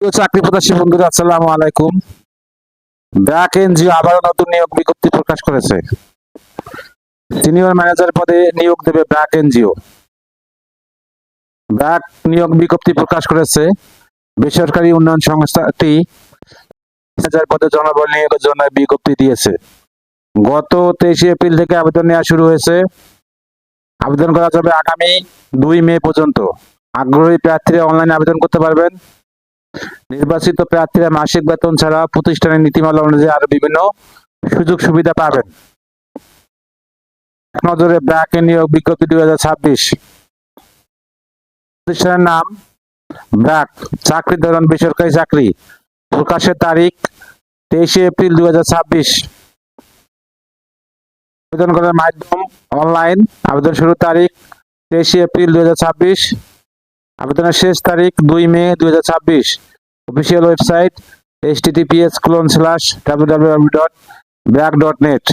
প্রিয় চাকরি প্রত্যাশী বন্ধুরা, আসসালামু আলাইকুম। ব্র্যাক এনজিও আবারও নতুন নিয়োগ বিজ্ঞপ্তি প্রকাশ করেছে। সিনিয়র ম্যানেজার পদে নিয়োগ দেবে ব্র্যাক এনজিও। ব্র্যাক নিয়োগ বিজ্ঞপ্তি প্রকাশ করেছে। বেসরকারি উন্নয়ন সংস্থাটি ম্যানেজার পদে জনবল নিয়োগের জন্য বিজ্ঞপ্তি দিয়েছে। গত 23 এপ্রিল থেকে আবেদন নেওয়া শুরু হয়েছে। আবেদন করা যাবে আগামী 2 মে পর্যন্ত। আগ্রহী প্রার্থীরা অনলাইনে আবেদন করতে পারবেন। নির্বাচিত প্রার্থীরা মাসিক বেতন ছাড়া প্রতিষ্ঠানের নীতিমালা অনুযায়ী আরো বিভিন্ন সুযোগ সুবিধা পাবেন। নজরে ব্র্যাক নিয়োগ বিজ্ঞপ্তি 2026। প্রতিষ্ঠানের নাম ব্র্যাক, চাকরির ধরন বেসরকারি চাকরি। প্রকাশের তারিখ 23 এপ্রিল 2026। আবেদন করার মাধ্যম অনলাইন। আবেদন শুরুর তারিখ 23 এপ্রিল 2026। আবেদনের শেষ তারিখ 2 মে 2026। Official website https://www.bracc.net।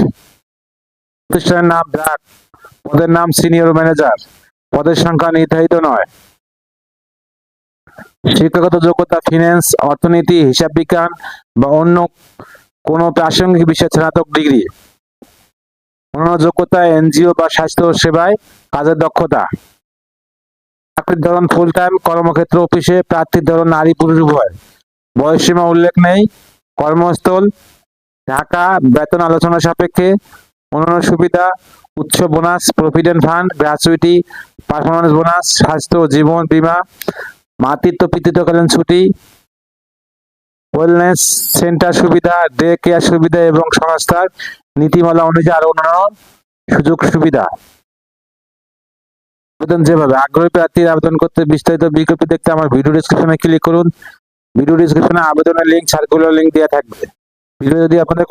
প্রতিষ্ঠানের নাম ব্র্যাক, পদের নাম সিনিয়র ম্যানেজার, পদের সংখ্যা নির্ধারিত নয়। শিক্ষাগত যোগ্যতা ফিন্যান্স, অর্থনীতি, হিসাব বিজ্ঞান বা অন্য কোনো প্রাসঙ্গিক বিষয়ে স্নাতক ডিগ্রি। অন্যান্য যোগ্যতা এনজিও বা স্বাস্থ্য সেবায় কাজের দক্ষতা। চাকরির ধরন ফুল টাইম, কর্মক্ষেত্র অফিসে। প্রার্থীর ধরন নারী পুরুষ উভয়। বয়সসীমা উল্লেখ নেই। কর্মস্থল ঢাকা। বেতন আলোচনা সাপেক্ষে। অন্যান্য সুবিধা উচ্চ bonus, provident fund, gratuity, performance bonus, স্বাস্থ্য জীবন বীমা, মাতৃত্ব পিতৃত্বকালীন ছুটি, ওয়েলনেস সেন্টার সুবিধা, ডে কেয়ার সুবিধা এবং সংস্থার নীতিমালা অনুযায়ী আরো অন্যান্য সুযোগ সুবিধা। আবেদন যেভাবে আগ্রহী প্রার্থীরা আবেদন করতে বিস্তারিত বিজ্ঞপ্তি দেখতে আমার ভিডিও ডেসক্রিপশনে ক্লিক করুন। ভিডিও ডেসক্রিপশনে আবেদনের লিঙ্ক, সার্কুলার লিঙ্ক দেওয়া থাকবে। ভিডিও যদি আপনাদের